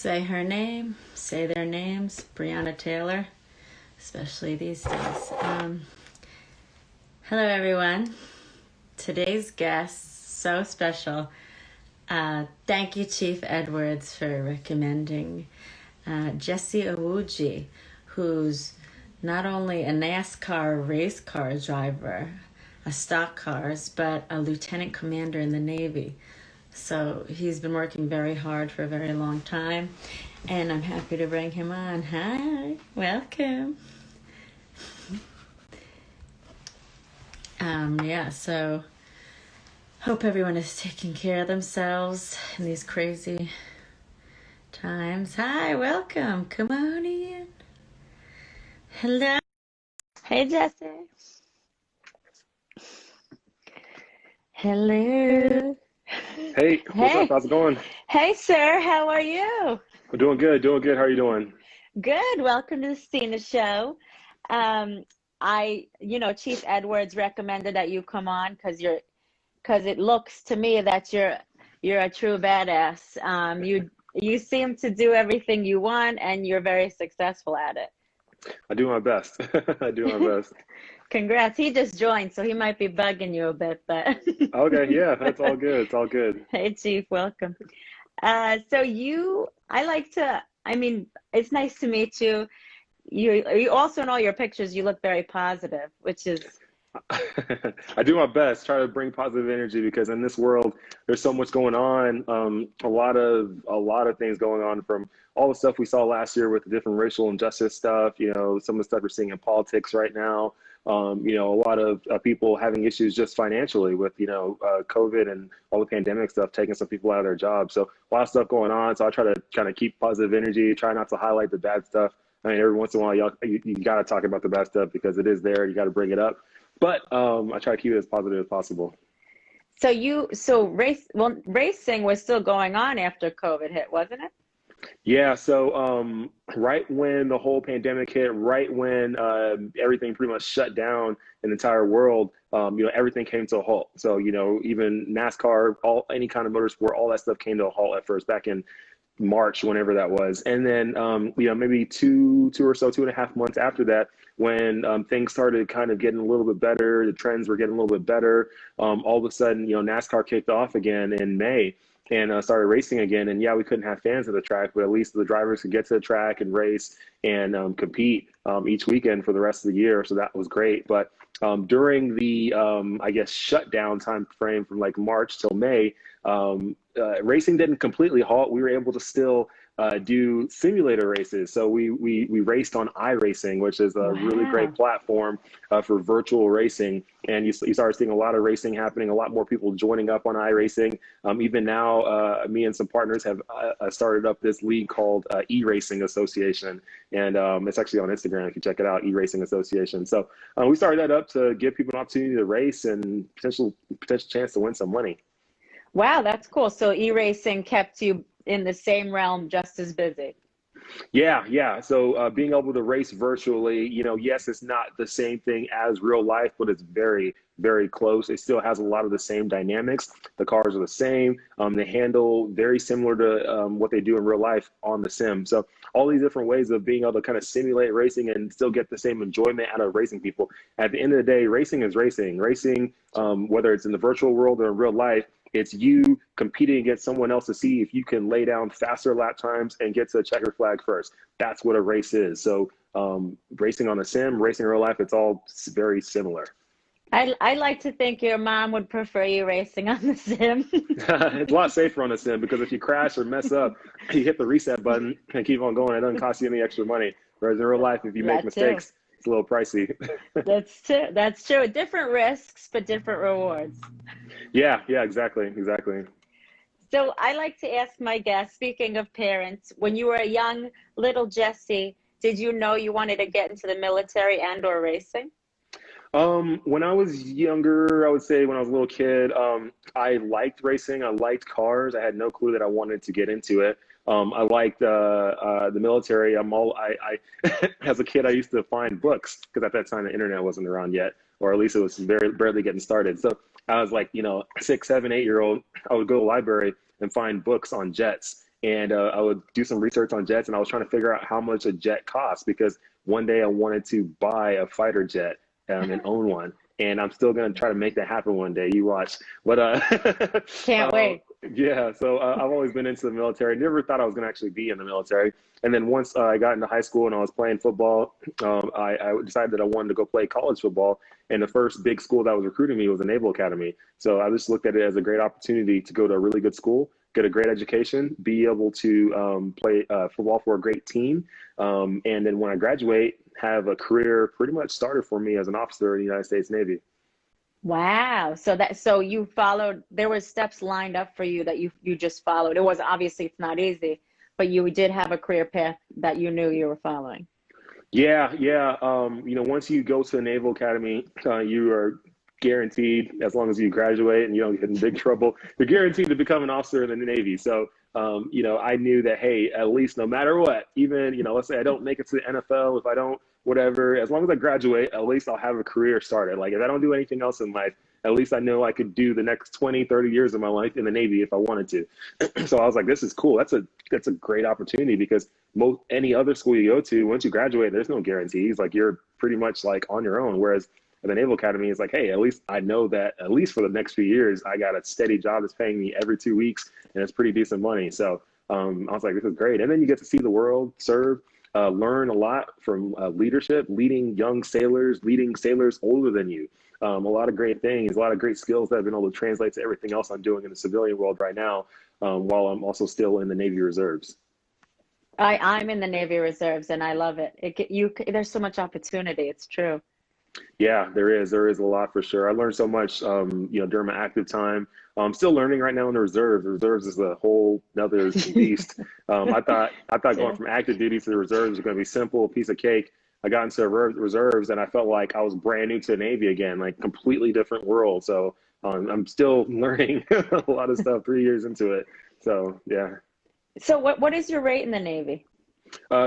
say her name, say their names, Breonna Taylor, especially these days. Hello, everyone. Today's guest, so special. Thank you, Chief Edwards, for recommending Jesse Iwuji, who's not only a NASCAR race car driver, a stock cars, but a lieutenant commander in the Navy. So he's been working very hard for a very long time, and I'm happy to bring him on. Hi, welcome. So hope everyone is taking care of themselves in these crazy times. Hi, welcome. Come on in. Hello. Hey, Jesse. Hello. Hey, what's up? How's it going? Hey, sir. How are you? I'm doing good, doing good. How are you doing? Good. Welcome to the Stina Show. Chief Edwards recommended that you come on because it looks to me that you're a true badass. You seem to do everything you want, and you're very successful at it. I do my best. I do my best. Congrats. He just joined, so he might be bugging you a bit, but Okay, yeah, that's all good. It's all good. Hey, Chief, welcome. It's nice to meet you. You also in all your pictures, you look very positive, which is I do my best, try to bring positive energy because in this world, there's so much going on. A lot of things going on, from all the stuff we saw last year with the different racial injustice stuff. Some of the stuff we're seeing in politics right now. A lot of people having issues just financially with COVID and all the pandemic stuff taking some people out of their jobs. So a lot of stuff going on. So I try to kind of keep positive energy, try not to highlight the bad stuff. I mean, every once in a while, you got to talk about the bad stuff because it is there. You got to bring it up. But I try to keep it as positive as possible. Racing was still going on after COVID hit, wasn't it? Yeah. So right when the whole pandemic hit, right when everything pretty much shut down in the entire world, everything came to a halt. So, even NASCAR, any kind of motorsport, all that stuff came to a halt at first back in March, whenever that was. And then, maybe two or so, 2.5 months after that, when things started kind of getting a little bit better, the trends were getting a little bit better. All of a sudden, NASCAR kicked off again in May and started racing again. And yeah, we couldn't have fans at the track, but at least the drivers could get to the track and race and compete each weekend for the rest of the year. So that was great. But during the, shutdown time frame from like March till May, racing didn't completely halt. We were able to still do simulator races. So we raced on iRacing, which is a really great platform for virtual racing. And you started seeing a lot of racing happening, a lot more people joining up on iRacing. Even now, me and some partners have started up this league called E-Racing Association. And it's actually on Instagram. If you check it out, E-Racing Association. So we started that up to give people an opportunity to race and potential chance to win some money. Wow, that's cool. So e-racing kept you in the same realm, just as busy. Yeah. So being able to race virtually, yes, it's not the same thing as real life, but it's very, very close. It still has a lot of the same dynamics. The cars are the same. They handle very similar to what they do in real life on the sim. So all these different ways of being able to kind of simulate racing and still get the same enjoyment out of racing people. At the end of the day, racing is racing. Racing, whether it's in the virtual world or in real life, it's you competing against someone else to see if you can lay down faster lap times and get to the checker flag first. That's what a race is. So racing on a sim, racing in real life, it's all very similar. I like to think your mom would prefer you racing on the sim. It's a lot safer on a sim because if you crash or mess up, you hit the reset button and keep on going. It doesn't cost you any extra money. Whereas in real life, if you make mistakes, it's a little pricey. That's true. Different risks, but different rewards. Yeah, exactly. So I like to ask my guests, speaking of parents, when you were a young little Jesse, did you know you wanted to get into the military and or racing? When I was younger, I would say when I was a little kid, I liked racing. I liked cars. I had no clue that I wanted to get into it. I liked the military. As a kid, I used to find books because at that time the internet wasn't around yet, or at least it was barely getting started. So I was like, 6, 7, 8-year-old, I would go to the library and find books on jets and I would do some research on jets, and I was trying to figure out how much a jet costs because one day I wanted to buy a fighter jet and own one. And I'm still gonna try to make that happen one day. You watch. But Can't wait. yeah. So I've always been into the military. Never thought I was gonna actually be in the military. And then once I got into high school and I was playing football, I decided that I wanted to go play college football. And the first big school that was recruiting me was the Naval Academy. So I just looked at it as a great opportunity to go to a really good school, get a great education, be able to play football for a great team. And then when I graduate, have a career pretty much started for me as an officer in the United States Navy. Wow. So you followed, there were steps lined up for you that you just followed. It was obviously it's not easy, but you did have a career path that you knew you were following. Yeah, yeah. Once you go to the Naval Academy, you are guaranteed, as long as you graduate and you don't get in big trouble, you're guaranteed to become an officer in the Navy. So, I knew that, hey, at least no matter what, even, let's say I don't make it to the NFL, if I don't, whatever, as long as I graduate, at least I'll have a career started. Like if I don't do anything else in life, at least I know I could do the next 20, 30 years of my life in the Navy if I wanted to. So I was like, this is cool. That's a great opportunity because any other school you go to, once you graduate, there's no guarantees. Like you're pretty much like on your own. Whereas at the Naval Academy, it's like, hey, at least I know that at least for the next few years, I got a steady job that's paying me every 2 weeks and it's pretty decent money. So I was like, this is great. And then you get to see the world, serve, learn a lot from leadership, leading young sailors, leading sailors older than you. A lot of great things, a lot of great skills that I've been able to translate to everything else I'm doing in the civilian world right now, while I'm also still in the Navy Reserves. I'm in the Navy Reserves and I love it. There's so much opportunity. It's true. Yeah, there is. There is a lot for sure. I learned so much, during my active time. I'm still learning right now in the reserves. The reserves is a whole nother beast. I thought going from active duty to the reserves was going to be simple, a piece of cake. I got into reserves and I felt like I was brand new to the Navy again, like completely different world. So I'm still learning a lot of stuff 3 years into it. So yeah. So what is your rate in the Navy?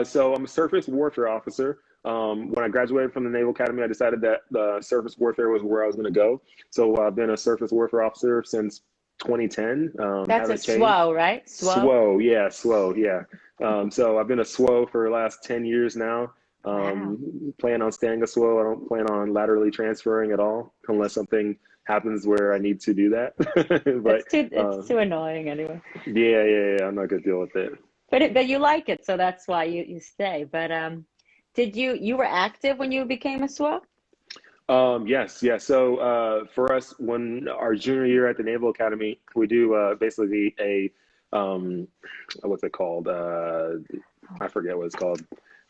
So I'm a surface warfare officer. When I graduated from the Naval Academy, I decided that surface warfare was where I was going to go. So I've been a surface warfare officer since 2010. That's a Haven't changed. SWO, right? SWO, yeah, SWO, yeah. So I've been a SWO for the last 10 years now. Wow. Plan on staying a SWO. I don't plan on laterally transferring at all unless something happens where I need to do that. But It's too annoying anyway. yeah, I'm not gonna deal with it. But you like it, so that's why you stay. But did you were active when you became a SWO? Yes, yeah. So for us, when our junior year at the Naval Academy, we do basically a what's it called? I forget what it's called.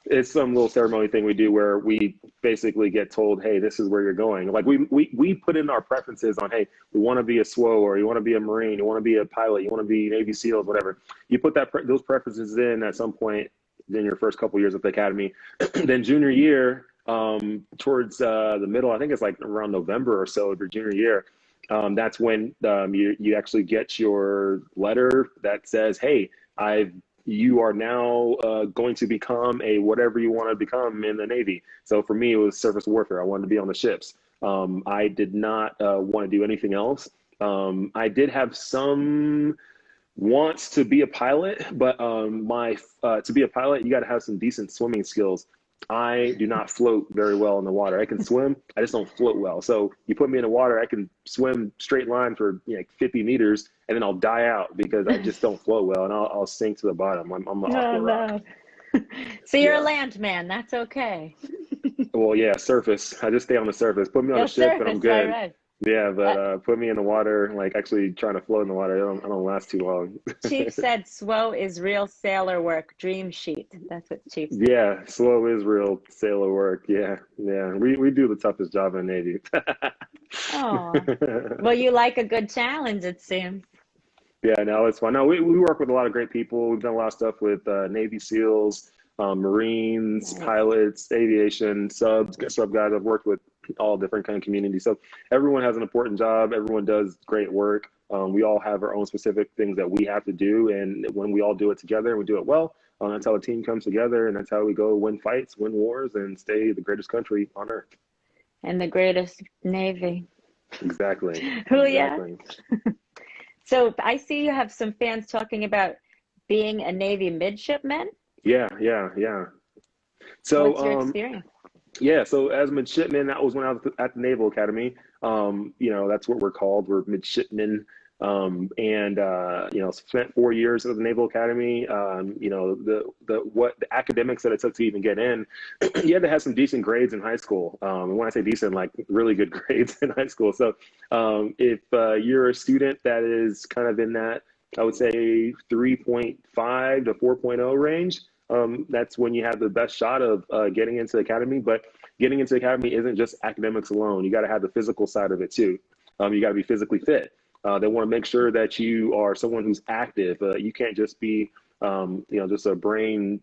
It's some little ceremony thing we do where we basically get told, hey, this is where you're going. Like we put in our preferences on, hey, we want to be a SWO, or you want to be a Marine, you want to be a pilot, you want to be Navy SEALs, whatever. You put those preferences in at some point in your first couple years at the academy. Then junior year, towards the middle, I think it's like around November or so of your junior year, that's when you actually get your letter that says, hey, you are now going to become a whatever you want to become in the Navy. So for me, it was surface warfare. I wanted to be on the ships. I did not want to do anything else. I did have some wants to be a pilot, but to be a pilot, you got to have some decent swimming skills. I do not float very well in the water. I can swim, I just don't float well. So you put me in the water, I can swim straight line for 50 meters, and then I'll die out because I just don't float well, and I'll sink to the bottom. I'm off the rock. No. So you're a land man. That's okay. Well, yeah, surface. I just stay on the surface. Put me on a ship, and I'm good. Right. Yeah, but put me in the water, like actually trying to float in the water, I don't last too long. Chief said SWO is real sailor work, dream sheet. That's what Chief said. Yeah, SWO is real sailor work. Yeah. We do the toughest job in the Navy. Oh, well, you like a good challenge, it seems. Yeah, no, it's fun. No, we work with a lot of great people. We've done a lot of stuff with Navy SEALs, Marines, pilots, aviation, sub guys. I've worked with all different kind of communities. So everyone has an important job. Everyone does great work. We all have our own specific things that we have to do. And when we all do it together and we do it well, that's how a team comes together. And that's how we go win fights, win wars, and stay the greatest country on earth. And the greatest Navy. Exactly. Julia. So I see you have some fans talking about being a Navy midshipman? Yeah. So, What's your experience? yeah, so as midshipman, that was when I was at the Naval Academy. That's what we're called. We're midshipmen. Spent 4 years at the Naval Academy. The academics that it took to even get in, you had to have some decent grades in high school. And when I say decent, like really good grades in high school. So if you're a student that is kind of in that, I would say 3.5 to 4.0 range, that's when you have the best shot of getting into the academy. But getting into the academy isn't just academics alone. You got to have the physical side of it too. You got to be physically fit. They want to make sure that you are someone who's active. You can't just be, just a brain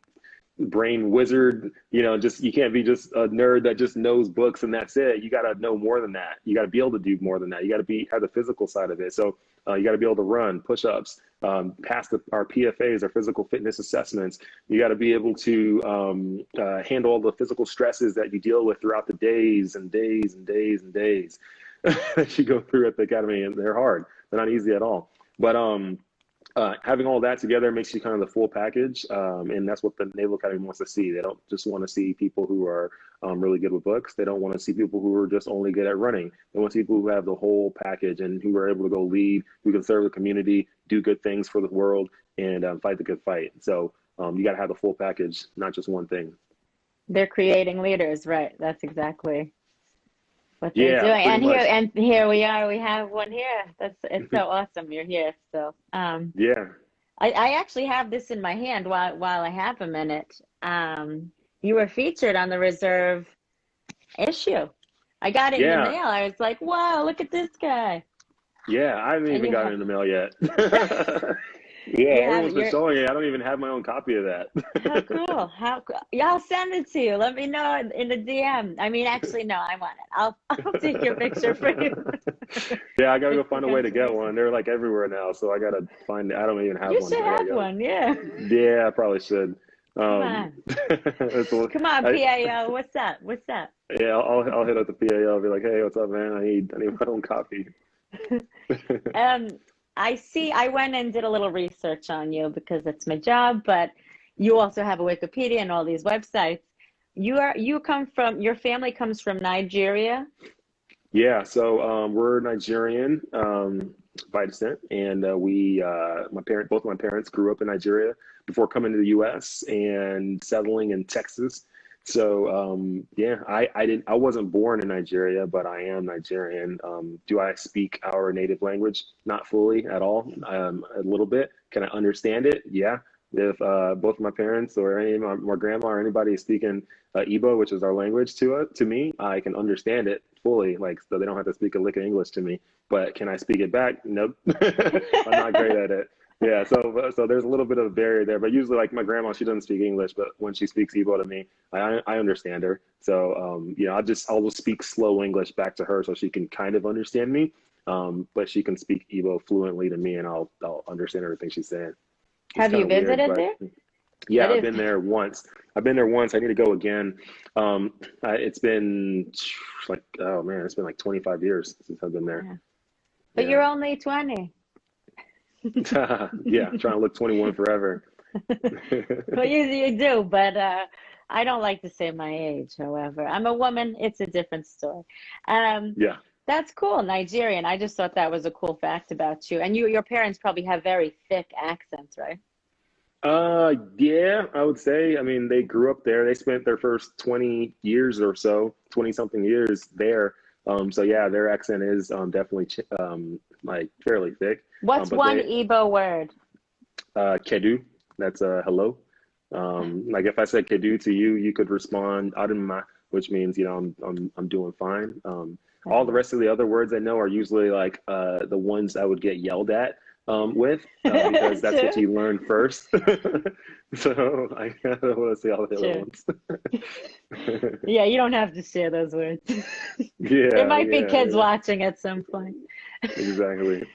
wizard. You can't be just a nerd that just knows books and that's it. You got to know more than that. You got to be able to do more than that. You got to have the physical side of it. So you got to be able to run push-ups, pass our PFAs, our physical fitness assessments. You got to be able to handle all the physical stresses that you deal with throughout the days and days and days and days that you go through at the academy, and they're hard. They're not easy at all. But having all that together makes you kind of the full package, and that's what the Naval Academy wants to see. They don't just want to see people who are really good with books. They don't want to see people who are just only good at running. They want to see people who have the whole package and who are able to go lead, who can serve the community, do good things for the world, and fight the good fight. So you got to have the full package, not just one thing. They're creating leaders, right? That's exactly what they're Yeah, doing. pretty much. And here we are. We have one here. It's so awesome you're here. So Yeah. I actually have this in my hand while I have a minute. You were featured on the Reserve issue. I got it in the mail. I was like, wow, look at this guy. Yeah, I haven't even gotten it in the mail yet. Yeah, everyone's been showing it. I don't even have my own copy of that. How cool. How cool. Yeah, I'll send it to you. Let me know in the DM. I mean, actually, no, I want it. I'll take your picture for you. Yeah, I gotta go find a way to get one. They're like everywhere now, so I gotta find it. I don't even have one. You should have one, yeah. Yeah, I probably should. Come on. Come on, PAO. What's up? What's up? Yeah, I'll hit up the PAO and be like, hey, what's up, man? I need my own copy. I went and did a little research on you because it's my job, but you also have a Wikipedia and all these websites. Your family comes from Nigeria? Yeah, so we're Nigerian by descent, and both my parents grew up in Nigeria before coming to the U.S. and settling in Texas. So I wasn't born in Nigeria, but I am Nigerian. Do I speak our native language? Not fully at all. A little bit. Can I understand it? Yeah. If both my parents or my grandma or anybody is speaking Igbo, which is our language to me, I can understand it fully. Like, so they don't have to speak a lick of English to me. But can I speak it back? Nope. I'm not great at it. Yeah, so there's a little bit of a barrier there, but usually, like my grandma, she doesn't speak English, but when she speaks Igbo to me, I understand her. So I'll just speak slow English back to her so she can kind of understand me, but she can speak Igbo fluently to me, and I'll understand everything she's saying. Have you visited there? Yeah, I've been there once. I need to go again. It's been like, oh man, it's been like 25 years since I've been there. Yeah. But you're only 20. Yeah, trying to look 21 forever. Well, you do, but I don't like to say my age, however. I'm a woman. It's a different story. Yeah. That's cool, Nigerian. I just thought that was a cool fact about you. And your parents probably have very thick accents, right? Yeah, I would say. I mean, they grew up there. They spent their first 20 years or so, 20 something years there. So yeah, their accent is definitely like fairly thick. What's one Igbo word? Kedu. That's hello. Like if I said Kedu to you, you could respond Adama, which means I'm doing fine. All the rest of the other words I know are usually like the ones I would get yelled at with because that's what you learn first. So I don't want to say all the other ones. Yeah, you don't have to share those words. Yeah, there might be kids watching at some point. Exactly.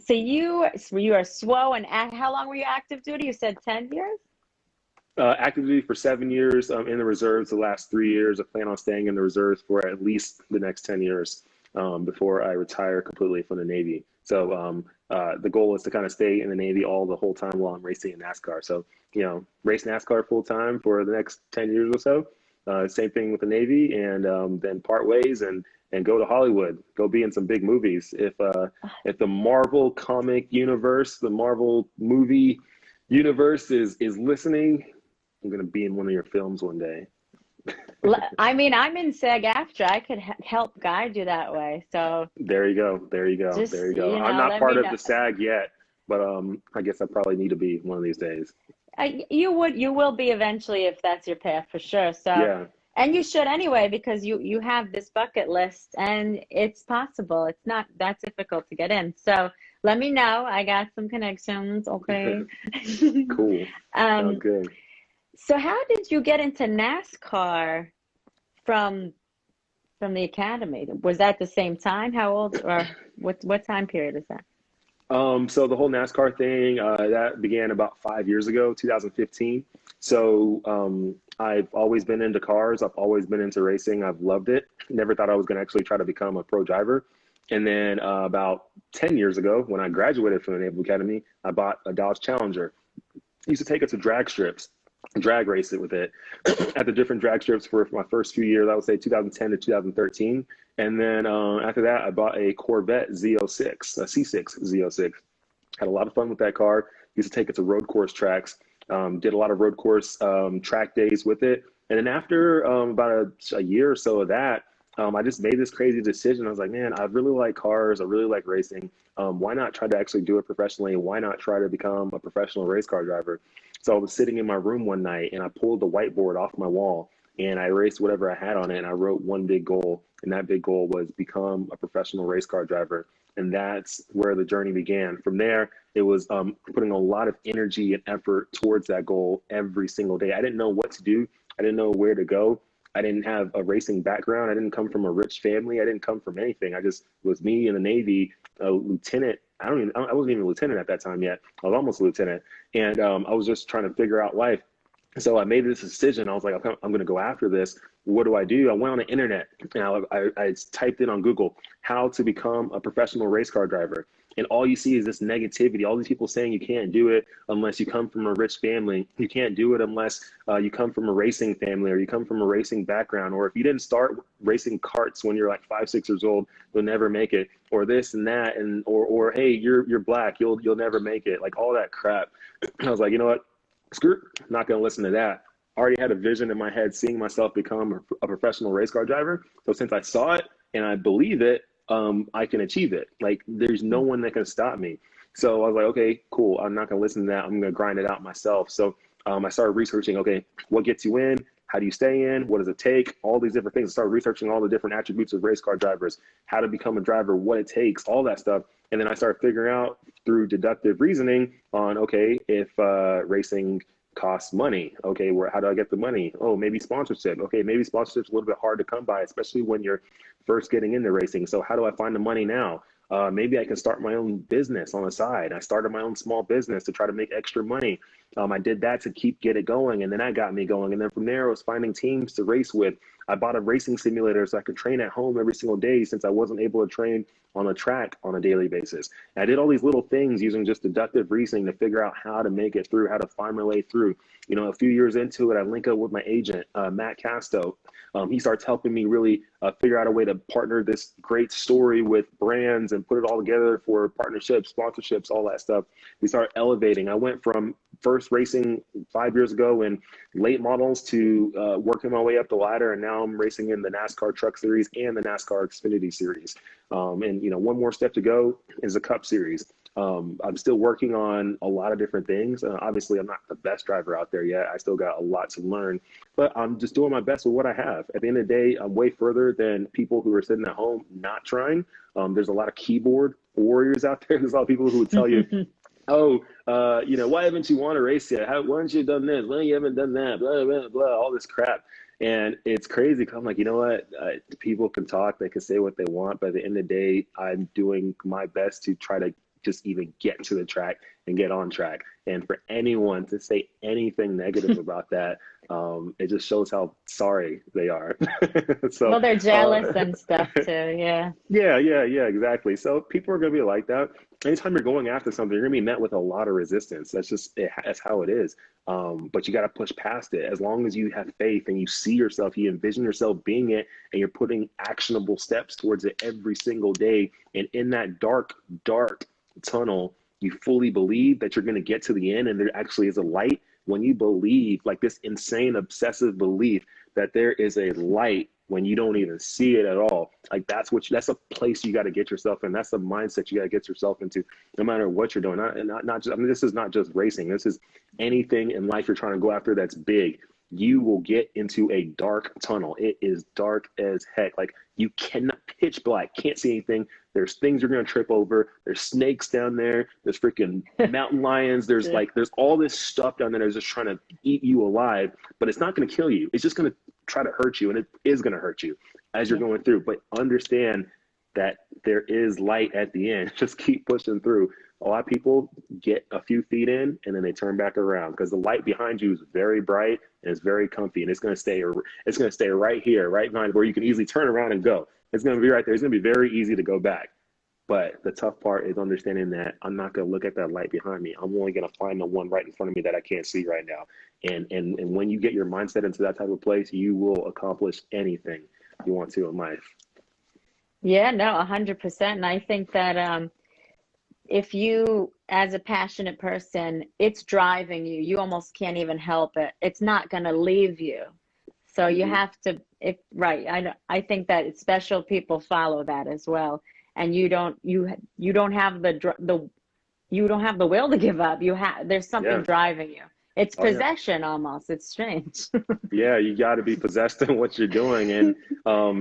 So you are SWO, and how long were you active duty? You said 10 years? Active duty for 7 years in the reserves. The last 3 years, I plan on staying in the reserves for at least the next 10 years. before I retire completely from the Navy. So the goal is to kind of stay in the Navy the whole time while I'm racing in NASCAR. So, race NASCAR full time for the next 10 years or so. Same thing with the Navy, and then part ways and go to Hollywood, go be in some big movies. If the Marvel comic universe, the Marvel movie universe is listening, I'm gonna be in one of your films one day. I mean, I'm in SAG-AFTRA. I could help guide you that way. So There you go. There you go. just, There you go. I'm not let me part of know. the SAG yet, but I guess I probably need to be one of these days. You will be eventually if that's your path for sure. So, Yeah. and you should anyway because you have this bucket list and it's possible. It's not that difficult to get in. So let me know. I got some connections. Okay. Cool. Sounds Um, good. so how did you get into NASCAR from the academy? Was that the same time? How old or what time period is that? So the whole NASCAR thing, that began about 5 years ago, 2015. So I've always been into cars. I've always been into racing. I've loved it. Never thought I was going to actually try to become a pro driver. And then about 10 years ago, when I graduated from the Naval Academy, I bought a Dodge Challenger. I used to take it to drag strips, drag race it with it at the different drag strips for my first few years. I would say 2010 to 2013. And then after that, I bought a Corvette Z06, a C6 Z06. Had a lot of fun with that car. Used to take it to road course tracks. Did a lot of road course track days with it. And then after about a year or so of that, I just made this crazy decision. I was like, man, I really like cars. I really like racing. Why not try to actually do it professionally? Why not try to become a professional race car driver? So I was sitting in my room one night and I pulled the whiteboard off my wall and I erased whatever I had on it and I wrote one big goal. And that big goal was become a professional race car driver. And that's where the journey began. From there, it was putting a lot of energy and effort towards that goal every single day. I didn't know what to do. I didn't know where to go. I didn't have a racing background. I didn't come from a rich family. I didn't come from anything. I just was me in the Navy, a lieutenant. I wasn't even a lieutenant at that time yet. I was almost a lieutenant. And I was just trying to figure out life. So I made this decision. I was like, okay, I'm going to go after this. What do I do? I went on the internet and I typed in on Google how to become a professional race car driver. And all you see is this negativity. All these people saying you can't do it unless you come from a rich family. You can't do it unless you come from a racing family or you come from a racing background. Or if you didn't start racing karts when you're like 5, 6 years old, you'll never make it. Or this and that. And or hey, you're black. You'll never make it. Like all that crap. I was like, you know what? Screw it. I'm not going to listen to that. I already had a vision in my head seeing myself become a professional race car driver. So since I saw it and I believe it, I can achieve it. Like there's no one that can stop me. So I was like, okay, cool. I'm not going to listen to that. I'm going to grind it out myself. So I started researching, okay, what gets you in? How do you stay in? What does it take? All these different things. I started researching all the different attributes of race car drivers, how to become a driver, what it takes, all that stuff. And then I started figuring out through deductive reasoning on, okay, if racing costs money, okay, how do I get the money? Oh, maybe sponsorship. Okay, maybe sponsorship's a little bit hard to come by, especially when you're first getting into racing. So how do I find the money now? Maybe I can start my own business on the side. I started my own small business to try to make extra money. I did that to get it going, and then that got me going. And then from there, I was finding teams to race with. I bought a racing simulator so I could train at home every single day since I wasn't able to train on a track on a daily basis. And I did all these little things using just deductive reasoning to figure out how to make it through, how to find my way through. A few years into it, I link up with my agent, Matt Casto. He starts helping me really figure out a way to partner this great story with brands and put it all together for partnerships, sponsorships, all that stuff. We started elevating. I went from first racing 5 years ago in late models to working my way up the ladder, and now I'm racing in the NASCAR Truck Series and the NASCAR Xfinity Series. And one more step to go is the Cup Series. I'm still working on a lot of different things. Obviously, I'm not the best driver out there yet. I still got a lot to learn, but I'm just doing my best with what I have. At the end of the day, I'm way further than people who are sitting at home not trying. There's a lot of keyboard warriors out there. There's a lot of people who would tell you, oh, why haven't you won a race yet? Why haven't you done this? Why you haven't done that? Blah, blah, blah, all this crap. And it's crazy because I'm like, you know what? People can talk, they can say what they want, but at the end of the day, I'm doing my best to try to just even get to the track and get on track. And for anyone to say anything negative about that, it just shows how sorry they are. So, Well, they're jealous and stuff too. Yeah. yeah, exactly. So people are going to be like that. Anytime you're going after something, you're going to be met with a lot of resistance. That's just that's how it is. But you got to push past it. As long as you have faith and you see yourself, you envision yourself being it, and you're putting actionable steps towards it every single day. And in that dark, dark tunnel, you fully believe that you're going to get to the end, and there actually is a light. When you believe, like this insane obsessive belief that there is a light when you don't even see it at all, like that's a place you got to get yourself in. That's the mindset you got to get yourself into, no matter what you're doing. Not just, I mean, this is not just racing. This is anything in life you're trying to go after that's big. You will get into a dark tunnel. It is dark as heck. Like, you cannot, pitch black, can't see anything. There's things you're going to trip over. There's snakes down there. There's freaking mountain lions. There's there's all this stuff down there that's just trying to eat you alive, but it's not going to kill you. It's just going to try to hurt you, and it is going to hurt you as you're going through. But understand that there is light at the end. Just keep pushing through. A lot of people get a few feet in and then they turn back around, because the light behind you is very bright and it's very comfy, and it's going to stay right here, right behind, where you can easily turn around and go. It's going to be right there. It's going to be very easy to go back. But the tough part is understanding that I'm not going to look at that light behind me. I'm only going to find the one right in front of me that I can't see right now. And when you get your mindset into that type of place, you will accomplish anything you want to in life. Yeah, no, 100%. And I think that if you, as a passionate person, it's driving you, you almost can't even help it. It's not going to leave you. So you have to, right. I think that special people follow that as well. And you don't have the will to give up. There's something driving you. It's possession almost. It's strange. Yeah, you got to be possessed in what you're doing, and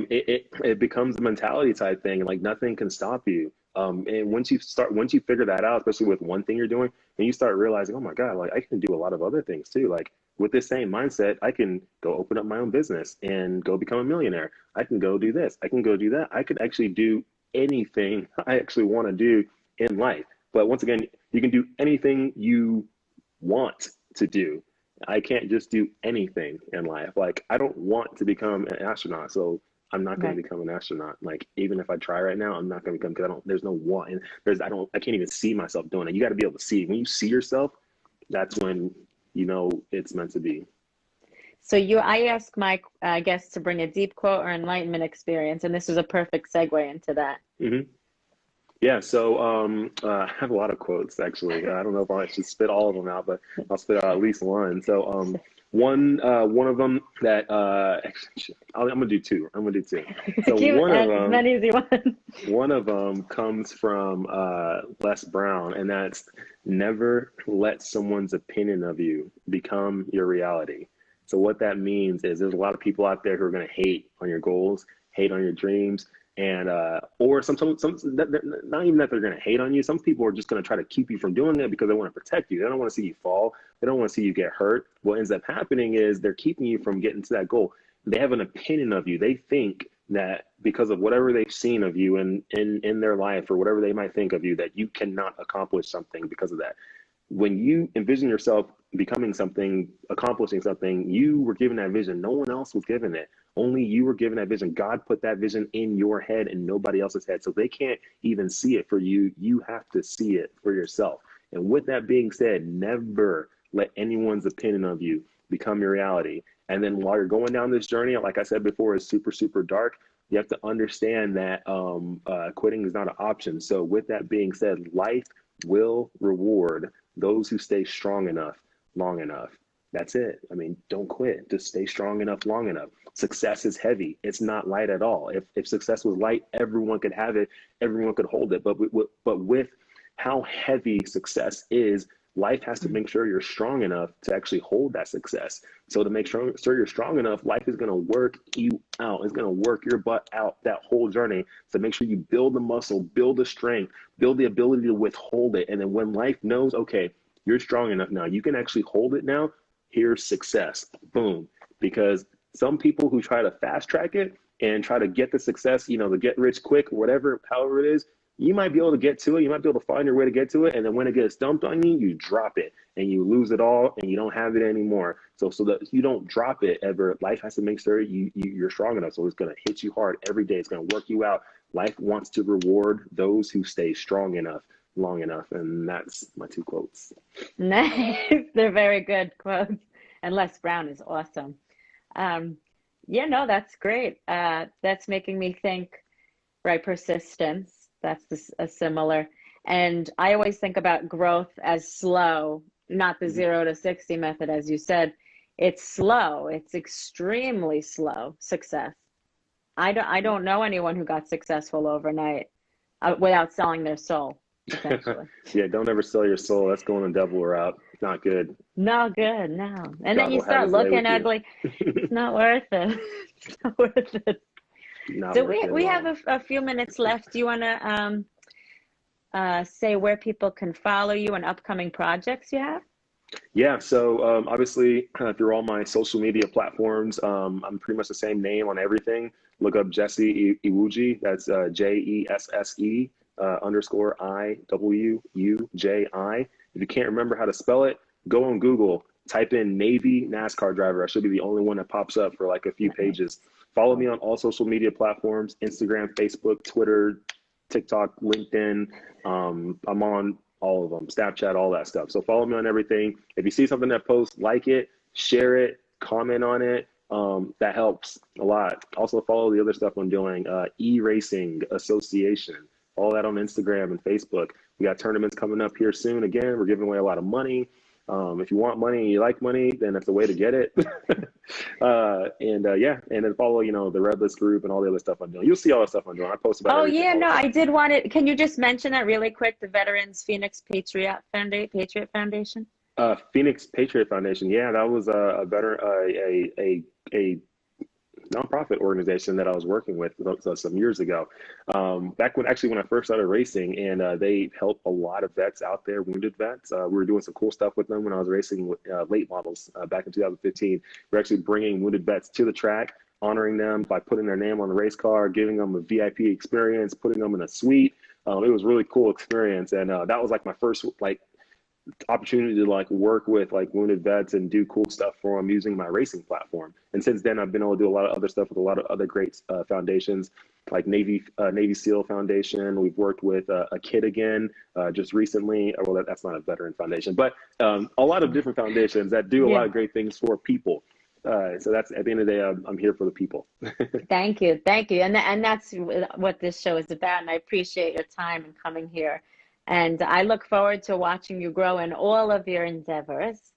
it becomes a mentality type thing. Like, nothing can stop you. And once you figure that out, especially with one thing you're doing, then you start realizing, oh my God, like, I can do a lot of other things too. Like, with this same mindset, I can go open up my own business and go become a millionaire. I can go do this. I can go do that. I could actually do anything I actually want to do in life. But once again, you can do anything you want to do. I can't just do anything in life. Like, I don't want to become an astronaut, so I'm not going to become an astronaut. Like, even if I try right now, I'm not going to become, because there's no want. And I can't even see myself doing it. You got to be able to see. When you see yourself, that's when you know it's meant to be. So I ask my guests to bring a deep quote or enlightenment experience, and this is a perfect segue into that. Mm-hmm. Yeah, so I have a lot of quotes, actually. I don't know if I should spit all of them out, but I'll spit out at least one. So one of them that I'm gonna do two. So one of them comes from Les Brown, and that's, never let someone's opinion of you become your reality. So what that means is, there's a lot of people out there who are going to hate on your goals, hate on your dreams, and or sometimes not even that they're going to hate on you. Some people are just going to try to keep you from doing it because they want to protect you. They don't want to see you fall. They don't want to see you get hurt. What ends up happening is they're keeping you from getting to that goal. They have an opinion of you. They think that because of whatever they've seen of you in their life, or whatever they might think of you, that you cannot accomplish something because of that. When you envision yourself becoming something, accomplishing something, you were given that vision. No one else was given it. Only you were given that vision. God put that vision in your head and nobody else's head. So they can't even see it for you. You have to see it for yourself. And with that being said, never let anyone's opinion of you become your reality. And then while you're going down this journey, like I said before, is super, super dark. You have to understand that quitting is not an option. So with that being said, life will reward those who stay strong enough, long enough. That's it. I mean, don't quit. Just stay strong enough, long enough. Success is heavy. It's not light at all. If success was light, everyone could have it. Everyone could hold it. But with how heavy success is, life has to make sure you're strong enough to actually hold that success. So to make sure you're strong enough, life is going to work you out. It's going to work your butt out that whole journey. So make sure you build the muscle, build the strength, build the ability to withhold it. And then when life knows, okay, you're strong enough now, you can actually hold it now, here's success. Boom. Because some people who try to fast track it and try to get the success, the get rich quick, whatever, however it is, you might be able to get to it. You might be able to find your way to get to it. And then when it gets dumped on you, you drop it and you lose it all and you don't have it anymore. So that you don't drop it ever, life has to make sure you're strong enough. So it's going to hit you hard every day. It's going to work you out. Life wants to reward those who stay strong enough, long enough. And that's my 2 quotes. Nice. They're very good quotes. And Les Brown is awesome. Yeah, no, that's great. That's making me think, right? Persistence. That's a similar. And I always think about growth as slow, not the 0 to 60 method, as you said. It's slow. It's extremely slow success. I don't know anyone who got successful overnight without selling their soul, essentially. Yeah, don't ever sell your soul. That's going the devil route. It's not good. No good, no. And God then you will have start his way looking with you. ugly. It's not worth it. It's not worth it. Not So worth it we at have all. a few minutes left. Do you want to say where people can follow you and upcoming projects you have? Yeah, so obviously through all my social media platforms, I'm pretty much the same name on everything. Look up Jesse Iwuji. That's JESSE _ IWUJI. If you can't remember how to spell it, go on Google, type in Navy NASCAR driver. I should be the only one that pops up for like a few pages. Follow me on all social media platforms: Instagram, Facebook, Twitter, TikTok, LinkedIn. I'm on all of them, Snapchat, all that stuff. So follow me on everything. If you see something that posts, like it, share it, comment on it. That helps a lot. Also follow the other stuff I'm doing, E-Racing Association, all that on Instagram and Facebook. We got tournaments coming up here soon. Again, we're giving away a lot of money. If you want money and you like money, then that's the way to get it. Yeah, and then follow, the Red List group and all the other stuff I'm doing. You'll see all the stuff I'm doing. I post about everything. Yeah, no, I did want it. Can you just mention that really quick? The Veterans Phoenix Patriot Foundation. Phoenix Patriot Foundation. Yeah, that was a nonprofit organization that I was working with some years ago. Back when I first started racing, and they helped a lot of vets out there, wounded vets. We were doing some cool stuff with them when I was racing with late models back in 2015. We're actually bringing wounded vets to the track, honoring them by putting their name on the race car, giving them a VIP experience, putting them in a suite. It was a really cool experience, and that was like my first opportunity to work with wounded vets and do cool stuff for them using my racing platform. And since then, I've been able to do a lot of other stuff with a lot of other great foundations, like Navy SEAL Foundation. We've worked with a Kid Again just recently. Well, that's not a veteran foundation, but a lot of different foundations that do a lot of great things for people. So that's, at the end of the day, I'm here for the people. Thank you, and that's what this show is about. And I appreciate your time and coming here. And I look forward to watching you grow in all of your endeavors.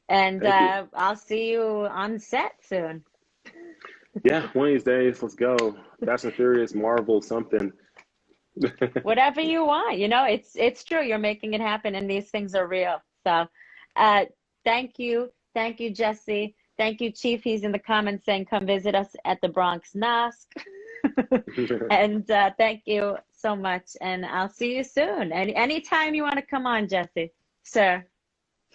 And I'll see you on set soon. Yeah, one of these days, let's go. Fast and Furious, Marvel, something. Whatever you want. It's true. You're making it happen, and these things are real. So thank you. Thank you, Jesse. Thank you, Chief. He's in the comments saying, come visit us at the Bronx NASC. And thank you so much, and I'll see you soon. Anytime you want to come on, Jesse, sir.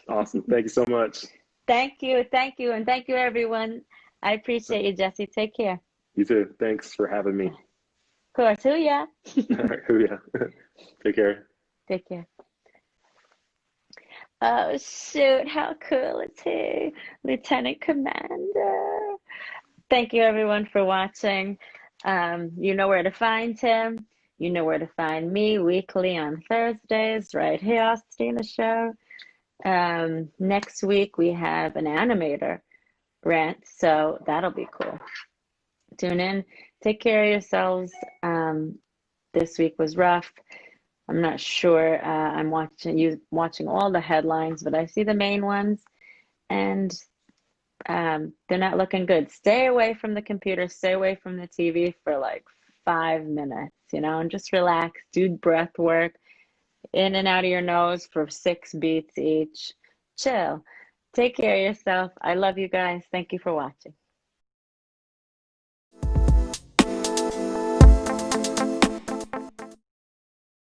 Awesome. Thank you so much. Thank you, and thank you, everyone. I appreciate you, Jesse. Take care. You too. Thanks for having me. Of course. Hoo-yah. All right. Hoo-yah. Take care. Take care. Oh, shoot. How cool is he? Lieutenant Commander. Thank you, everyone, for watching. You know where to find him. You know where to find me weekly on Thursdays, right here, Stina Show. Next week, we have an animator rant, so that'll be cool. Tune in. Take care of yourselves. This week was rough. I'm not sure. I'm watching all the headlines, but I see the main ones, and they're not looking good. Stay away from the computer. Stay away from the TV for 5 minutes, and just relax. Do breath work in and out of your nose for 6 beats each. Chill. Take care of yourself. I love you guys. Thank you for watching.